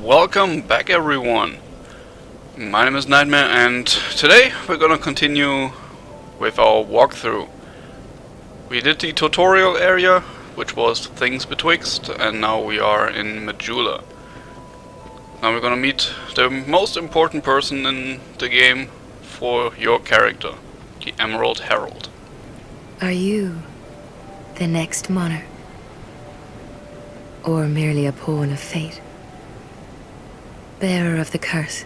Welcome back everyone. My name is Nightmare and today we're gonna continue with our walkthrough. We did the tutorial area, which was Things Betwixt, and now we are in Majula. Now we're gonna meet the most important person in the game for your character, the Emerald Herald. Are you the next monarch? Or merely a pawn of fate? Bearer of the curse,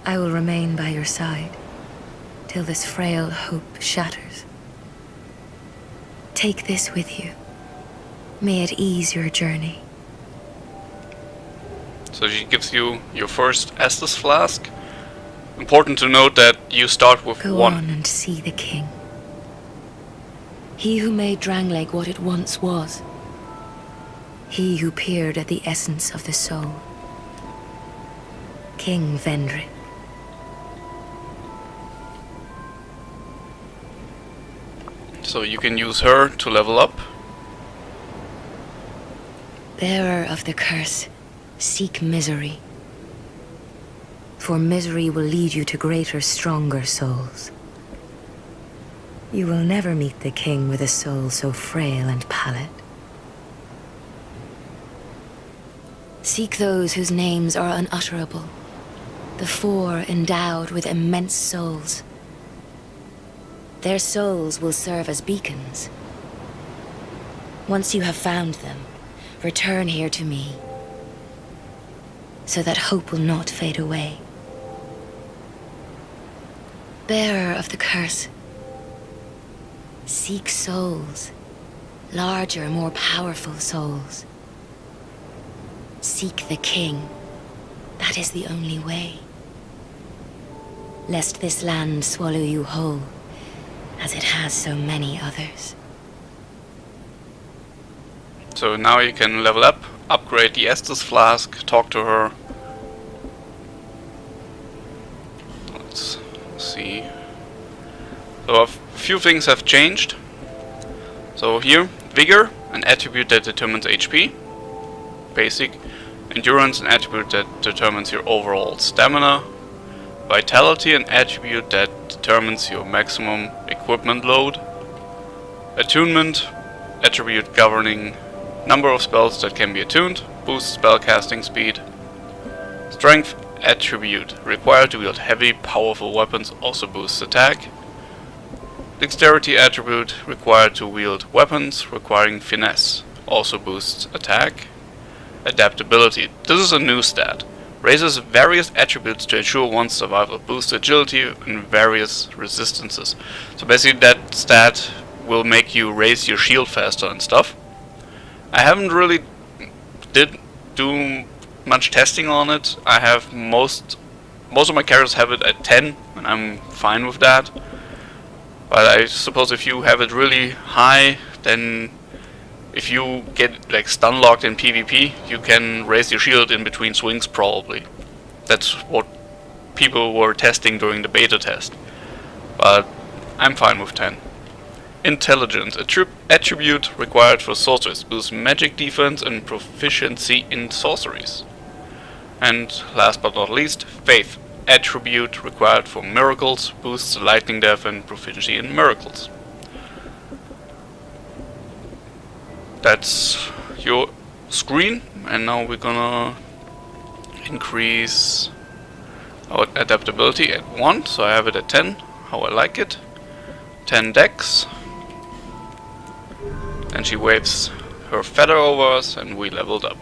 I will remain by your side till this frail hope shatters. Take this with you. May it ease your journey. So she gives you your first Estus flask. Important to note that you start with Go one. on and see the king. He who made Drangleic what it once was. He who peered at the essence of the soul. King Vendrick. So you can use her to level up. Bearer of the curse, seek misery. For misery will lead you to greater, stronger souls. You will never meet the king with a soul so frail and pallid. Seek those whose names are unutterable. The four endowed with immense souls. Their souls will serve as beacons. Once you have found them, return here to me, so that hope will not fade away. Bearer of the curse, seek souls, larger, more powerful souls. Seek the king. That is the only way. Lest this land swallow you whole, as it has so many others. So now you can level up, upgrade the Estus flask, talk to her. Let's see. So a few things have changed. So here, Vigor, an attribute that determines HP. Basic. Endurance, an attribute that determines your overall stamina. Vitality, an attribute that determines your maximum equipment load. Attunement, attribute governing number of spells that can be attuned, boosts spellcasting speed. Strength, attribute required to wield heavy, powerful weapons, also boosts attack. Dexterity attribute required to wield weapons requiring finesse, also boosts attack. Adaptability, this is a new stat. Raises various attributes to ensure one's survival, boosts agility and various resistances. So basically that stat will make you raise your shield faster and stuff. I haven't really do much testing on it. I have most of my characters have it at 10 and I'm fine with that. But I suppose if you have it really high, then if you get like stun locked in PvP, you can raise your shield in between swings probably. That's what people were testing during the beta test. But I'm fine with 10. Intelligence, attribute required for sorcerers, boosts magic defense and proficiency in sorceries. And last but not least, Faith, attribute required for miracles, boosts lightning death and proficiency in miracles. That's your screen, and now we're gonna increase our adaptability at 1, so I have it at 10, how I like it. 10 dex. And she waves her feather over us and we leveled up.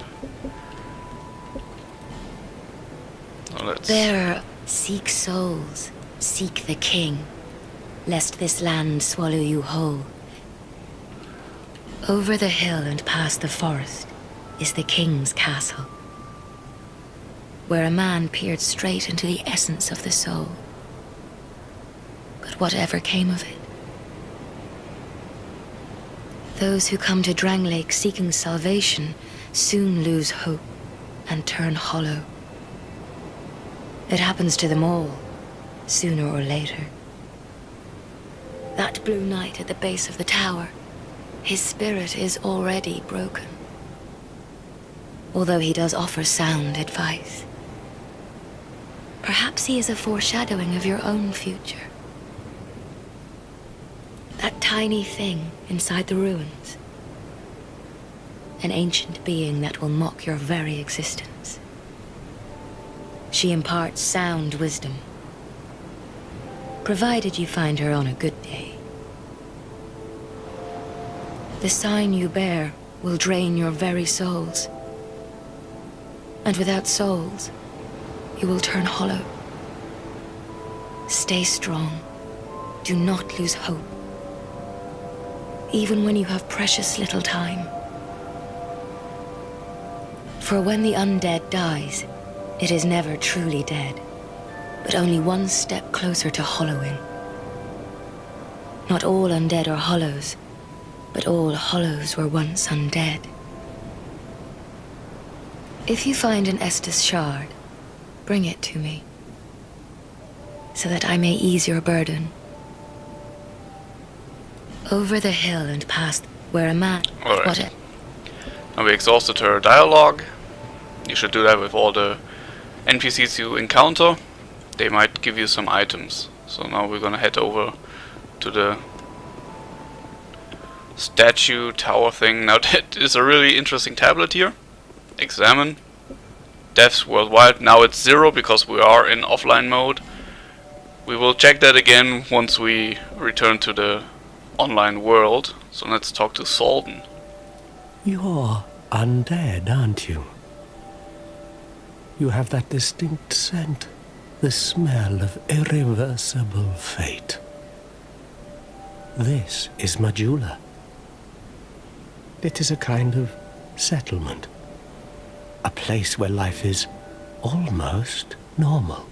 So let's... Bearer, seek souls, seek the king, lest this land swallow you whole. Over the hill and past the forest is the king's castle, where a man peered straight into the essence of the soul. But whatever came of it? Those who come to Drangleic seeking salvation soon lose hope and turn hollow. It happens to them all, sooner or later. That blue knight at the base of the tower, his spirit is already broken. although he does offer sound advice. Perhaps he is a foreshadowing of your own future. That tiny thing inside the ruins. An ancient being that will mock your very existence. She imparts sound wisdom, provided you find her on a good day. The sign you bear will drain your very souls. And without souls, you will turn hollow. Stay strong. Do not lose hope. Even when you have precious little time. For when the undead dies, it is never truly dead, but only one step closer to hollowing. Not all undead are hollows, but all hollows were once undead. If you find an Estus shard, bring it to me, so that I may ease your burden. Over the hill and past where a man... Alright. What Now we exhausted her dialogue. You should do that with all the NPCs you encounter. They might give you some items. So now we're gonna head over to the statue tower thing. Now that is a really interesting tablet here. Examine. Deaths worldwide. Now it's 0 because we are in offline mode. We will check that again once we return to the online world. So let's talk to Salden. You're undead, aren't you? You have that distinct scent, the smell of irreversible fate. This is Majula. It is a kind of settlement. A place where life is almost normal.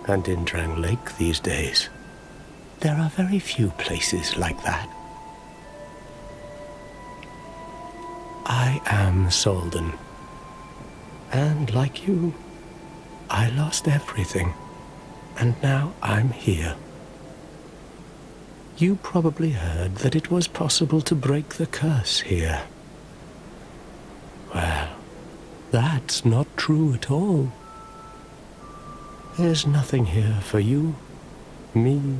And in Drang Lake these days, there are very few places like that. I am Salden. And like you, I lost everything. And now I'm here. You probably heard that it was possible to break the curse here. Well, that's not true at all. There's nothing here for you, me,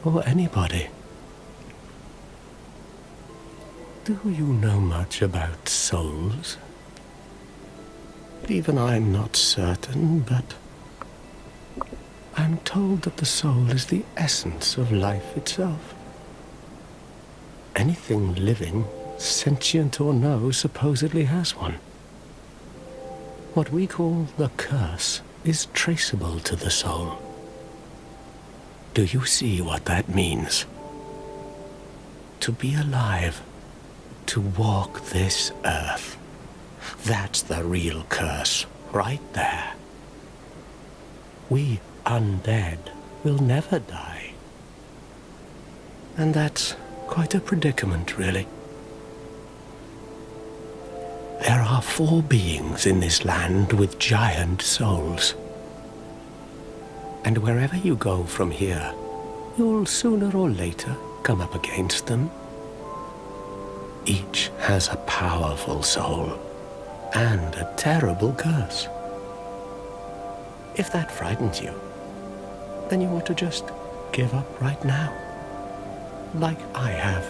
or anybody. Do you know much about souls? Even I'm not certain, but I'm told that the soul is the essence of life itself. Anything living, sentient or no, supposedly has one. What we call the curse is traceable to the soul. Do you see what that means? To be alive, to walk this earth. That's the real curse, right there. We undead will never die. And that's quite a predicament, really. There are 4 beings in this land with giant souls. And wherever you go from here, you'll sooner or later come up against them. Each has a powerful soul. And a terrible curse. If that frightens you, then you ought to just give up right now. Like I have.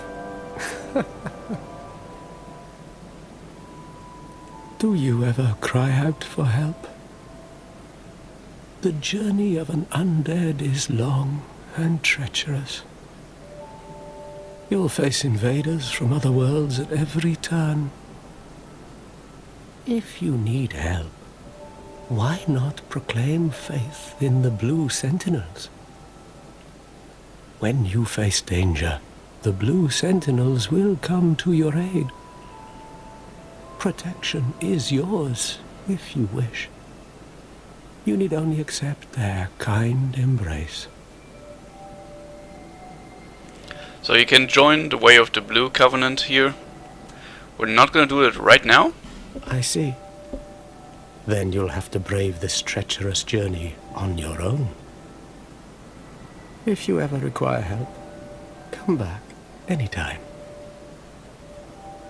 Do you ever cry out for help? The journey of an undead is long and treacherous. You'll face invaders from other worlds at every turn. If you need help, why not proclaim faith in the Blue Sentinels? When you face danger, the Blue Sentinels will come to your aid. Protection is yours, if you wish. You need only accept their kind embrace. So you can join the Way of the Blue Covenant here. We're not gonna do it right now. I see. Then you'll have to brave this treacherous journey on your own. If you ever require help, come back anytime.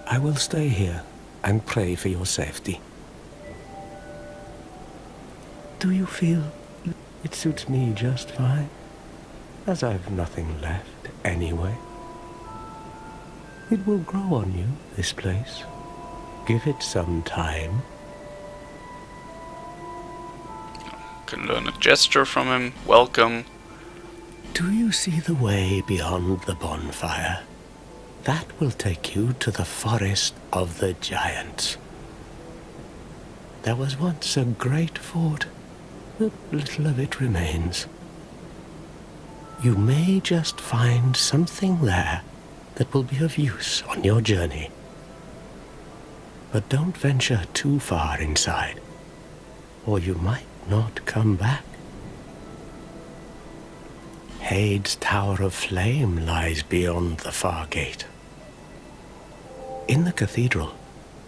I will stay here and pray for your safety. Do you feel it suits me just fine, as I've nothing left anyway? It will grow on you, this place. Give it some time. Can learn a gesture from him. Welcome. Do you see the way beyond the bonfire? That will take you to the forest of the giants. There was once a great fort, but little of it remains. You may just find something there that will be of use on your journey. But don't venture too far inside, or you might not come back. Heides Tower of Flame lies beyond the far gate. In the cathedral,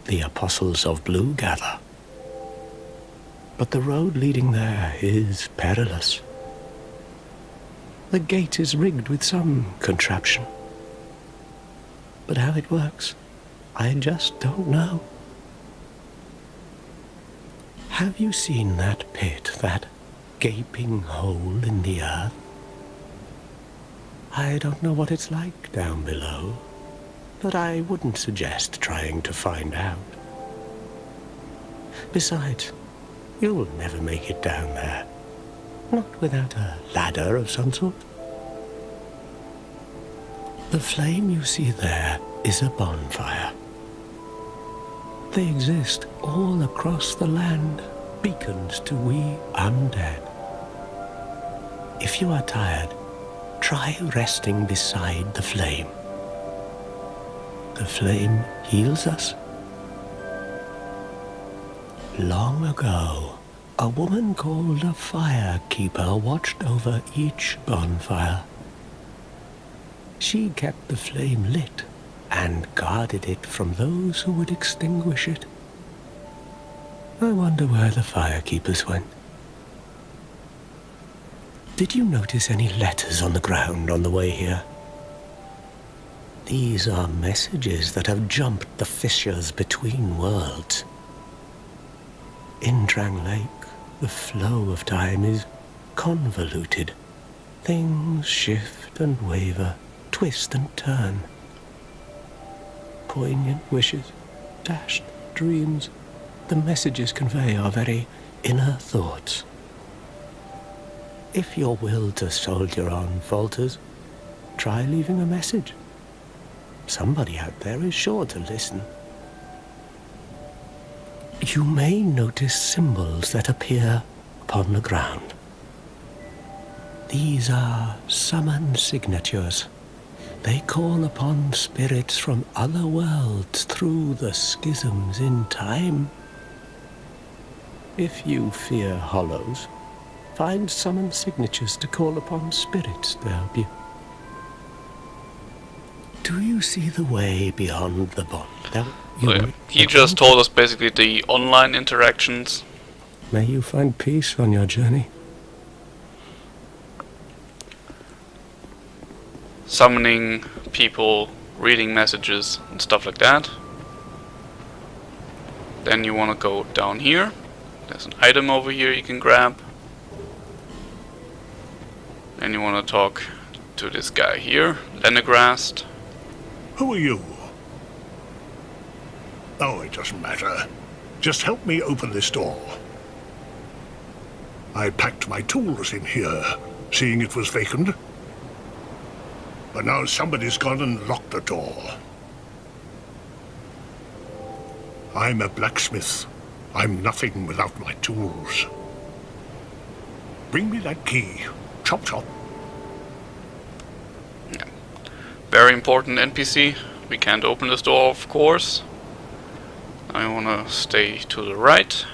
the Apostles of Blue gather. But the road leading there is perilous. The gate is rigged with some contraption. But how it works, I just don't know. Have you seen that pit, that gaping hole in the earth? I don't know what it's like down below, but I wouldn't suggest trying to find out. Besides, you'll never make it down there, not without a ladder of some sort. The flame you see there is a bonfire. They exist all across the land, beacons to we undead. If you are tired, try resting beside the flame. The flame heals us. Long ago, a woman called a firekeeper watched over each bonfire. She kept the flame lit and guarded it from those who would extinguish it. I wonder where the firekeepers went. Did you notice any letters on the ground on the way here? These are messages that have jumped the fissures between worlds. In Drang Lake, the flow of time is convoluted. Things shift and waver, twist and turn. Poignant wishes, dashed dreams, the messages convey our very inner thoughts. If your will to soldier on falters, try leaving a message. Somebody out there is sure to listen. You may notice symbols that appear upon the ground. These are summon signatures. They call upon spirits from other worlds through the schisms in time. If you fear hollows, find summon signatures to call upon spirits to help you. Do you see the way beyond the bond? He just told us basically the online interactions. May you find peace on your journey. Summoning people, reading messages and stuff like that. Then you want to go down here. There's an item over here you can grab. Then you want to talk to this guy here, Lenegrast. Who are you? Oh, it doesn't matter. Just help me open this door. I packed my tools in here, seeing it was vacant. But now somebody's gone and locked the door. I'm a blacksmith. I'm nothing without my tools. Bring me that key. Chop chop. Yeah. Very important NPC. We can't open this door, of course. I want to stay to the right.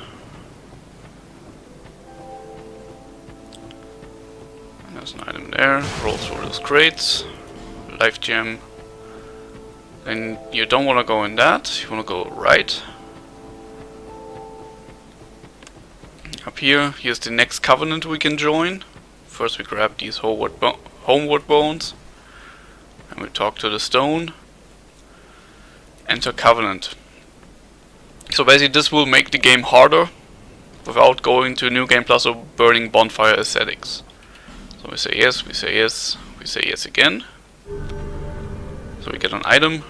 There's an item there. Roll through those crates. Life gem. Then you don't want to go in that. You want to go right. Up here, here's the next covenant we can join. First we grab these homeward bones. And we talk to the stone. Enter covenant. So basically this will make the game harder without going to New Game Plus or burning bonfire aesthetics. So we say yes, we say yes, we say yes again. So we get an item.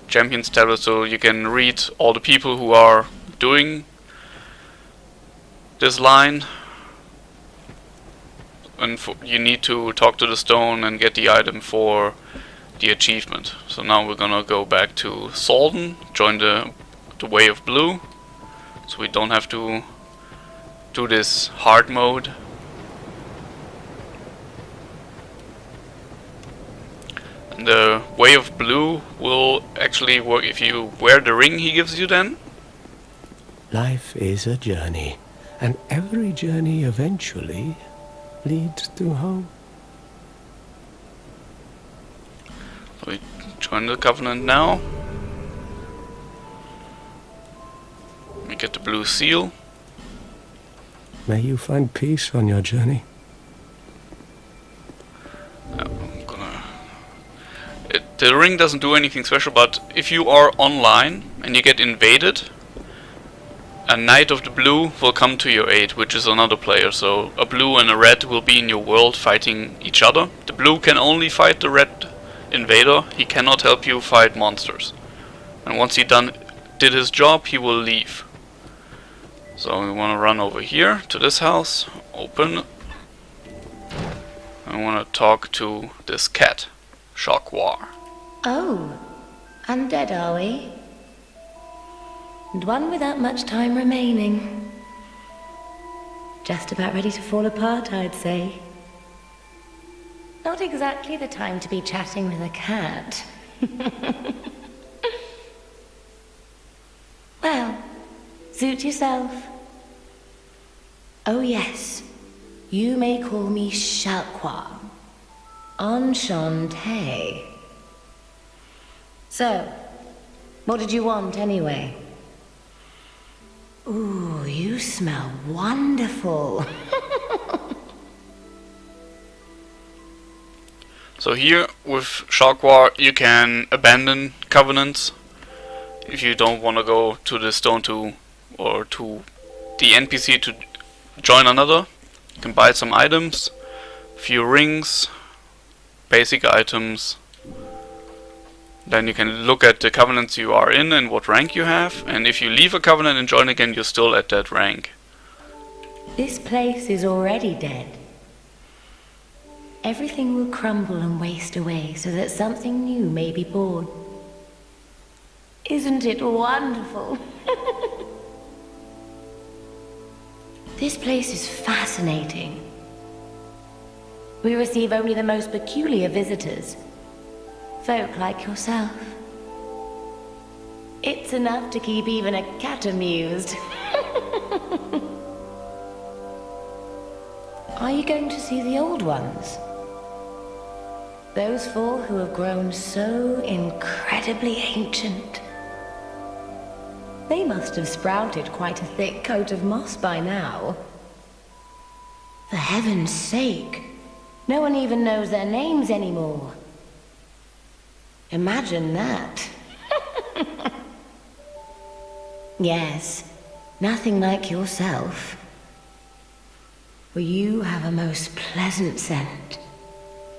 Champions tablet, so you can read all the people who are doing this line. And you need to talk to the stone and get the item for the achievement. So now we're gonna go back to Salden, join the Way of Blue, so we don't have to do this hard mode. And the Way of Blue will actually work if you wear the ring he gives you then. Life is a journey, and every journey eventually leads to home. So we join the Covenant now. We get the blue seal. May you find peace on your journey. The ring doesn't do anything special, but if you are online and you get invaded, a Knight of the Blue will come to your aid, which is another player. So a blue and a red will be in your world fighting each other. The blue can only fight the red invader. He cannot help you fight monsters. And once he did his job, he will leave. So we want to run over here to this house, open. I want to talk to this cat, Shockwar. Oh, undead are we? And one without much time remaining. Just about ready to fall apart, I'd say. Not exactly the time to be chatting with a cat. Well, suit yourself. Oh yes, you may call me Shakwa. Enchanté. So, what did you want anyway? Ooh, you smell wonderful. So here with Shockwar you can abandon covenants if you don't want to go to the stone or to the NPC to join another. You can buy some items, few rings, basic items. Then you can look at the covenants you are in and what rank you have, and if you leave a covenant and join again, you're still at that rank. This place is already dead. Everything will crumble and waste away so that something new may be born. Isn't it wonderful? This place is fascinating. We receive only the most peculiar visitors. Folk like yourself. It's enough to keep even a cat amused. Are you going to see the old ones? Those four who have grown so incredibly ancient. They must have sprouted quite a thick coat of moss by now. For heaven's sake, no one even knows their names anymore. Imagine that. Yes, nothing like yourself. For you have a most pleasant scent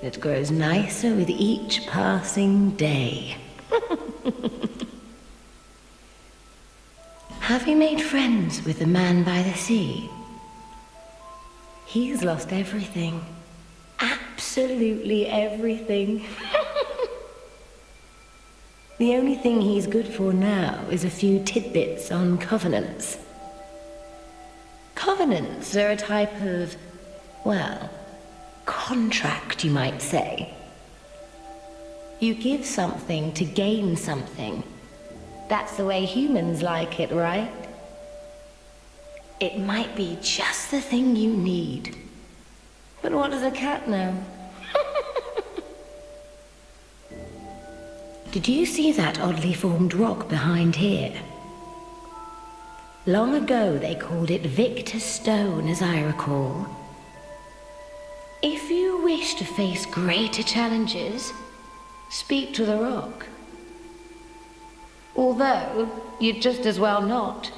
that grows nicer with each passing day. Have you made friends with the man by the sea? He's lost everything. Absolutely everything. The only thing he's good for now is a few tidbits on covenants. Covenants are a type of, well, contract, you might say. You give something to gain something. That's the way humans like it, right? It might be just the thing you need. But what does a cat know? Did you see that oddly formed rock behind here? Long ago they called it Victor's Stone, as I recall. If you wish to face greater challenges, speak to the rock. Although, you'd just as well not.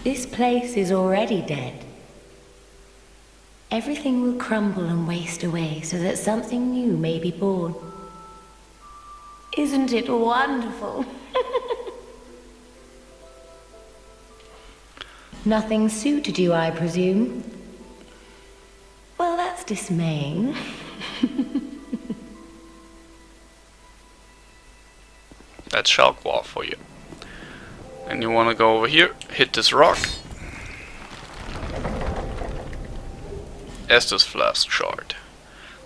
This place is already dead. Everything will crumble and waste away so that something new may be born. Isn't it wonderful? Nothing suited you, I presume? Well, that's dismaying. That's Shalkwar for you. And you want to go over here, hit this rock. Estus Flask Shard.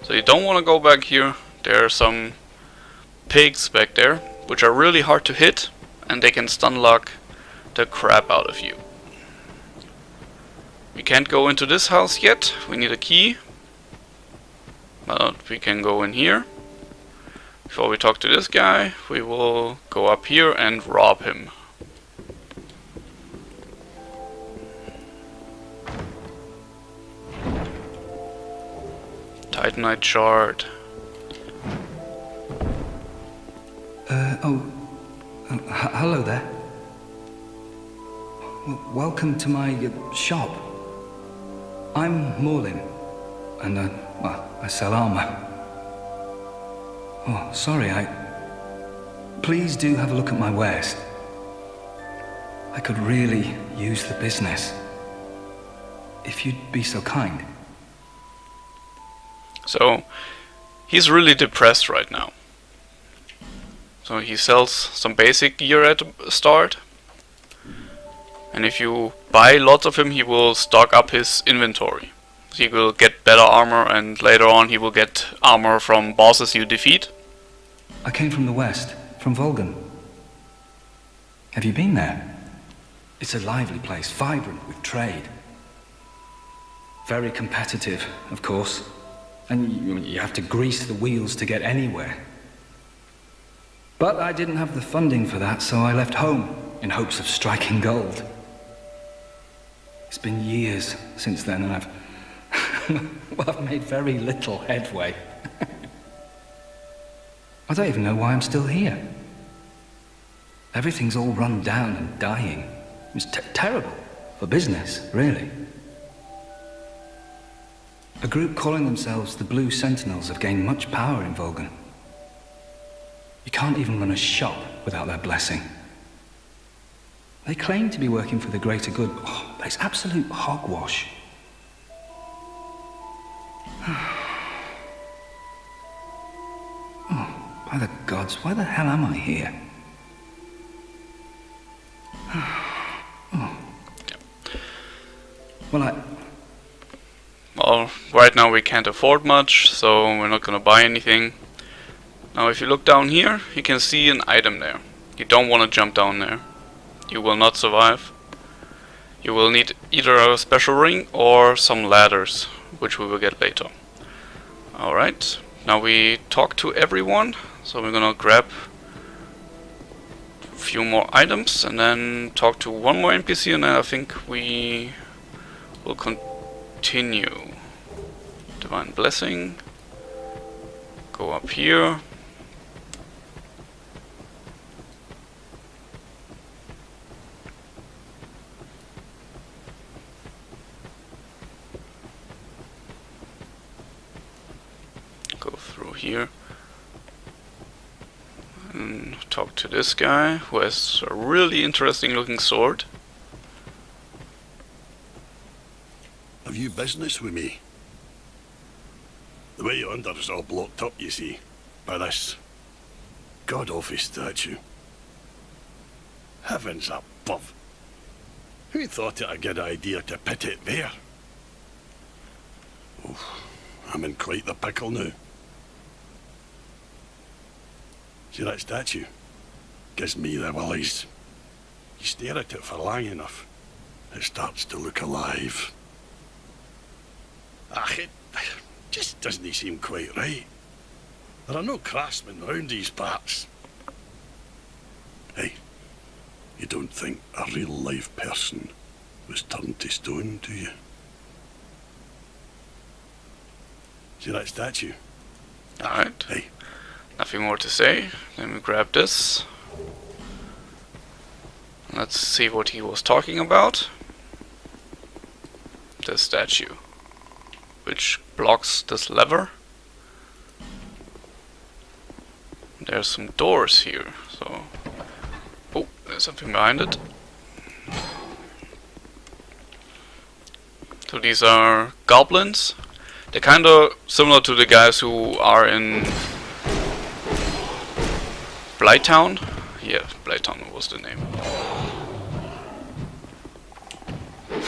So you don't want to go back here. There are some pigs back there, which are really hard to hit, and they can stun lock the crap out of you. We can't go into this house yet, we need a key. But we can go in here. Before we talk to this guy, we will go up here and rob him. Titanite shard. Hello there. Welcome to my shop. I'm Morlin, and I sell armor. Oh, sorry, Please do have a look at my wares. I could really use the business. If you'd be so kind. So, he's really depressed right now. So he sells some basic gear at the start. And if you buy lots of him, he will stock up his inventory. He will get better armor, and later on he will get armor from bosses you defeat. I came from the west, from Volgan. Have you been there? It's a lively place, vibrant with trade. Very competitive, of course. And you have to grease the wheels to get anywhere. But I didn't have the funding for that, so I left home in hopes of striking gold. It's been years since then, and I've made very little headway. I don't even know why I'm still here. Everything's all run down and dying. It's terrible for business, really. A group calling themselves the Blue Sentinels have gained much power in Volgan. You can't even run a shop without their blessing. They claim to be working for the greater good, but it's absolute hogwash. Oh, by the gods, why the hell am I here? Well, right now we can't afford much, so we're not gonna buy anything. Now if you look down here, you can see an item there. You don't want to jump down there. You will not survive. You will need either a special ring or some ladders, which we will get later. Alright, now we talk to everyone, so we're gonna grab a few more items and then talk to one more NPC, and then I think we will continue. Divine Blessing. Go up here. Go through here. And talk to this guy who has a really interesting looking sword. Have you business with me? The way yonder is all blocked up, you see, by this god-awful statue. Heavens above! Who thought it a good idea to put it there? Oh, I'm in quite the pickle now. See that statue? Gives me the willies. You stare at it for long enough, it starts to look alive. It just doesn't seem quite right. There are no craftsmen round these parts. Hey, you don't think a real-life person was turned to stone, do you? See that statue? Alright. Hey, Nothing more to say. Then we grab this. Let's see what he was talking about. The statue, which blocks this lever. There's some doors here, so... Oh, there's something behind it. So these are goblins. They're kinda similar to the guys who are in Blighttown. Yeah, Blighttown was the name.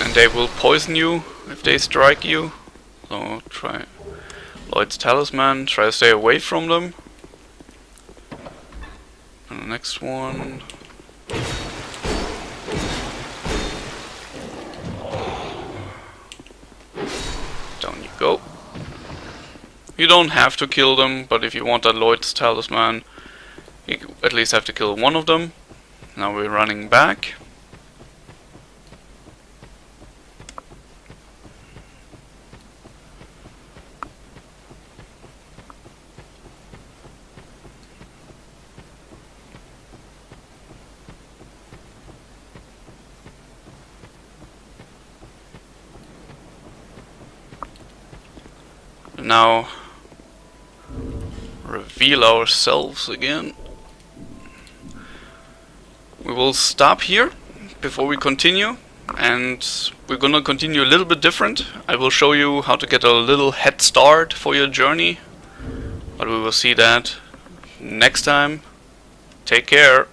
And they will poison you if they strike you. So try Lloyd's Talisman, try to stay away from them. And the next one. Down you go. You don't have to kill them, but if you want that Lloyd's Talisman, you at least have to kill one of them. Now we're running back. Now reveal ourselves again. We will stop here before we continue, and we're gonna continue a little bit different. I will show you how to get a little head start for your journey, but we will see that next time. Take care.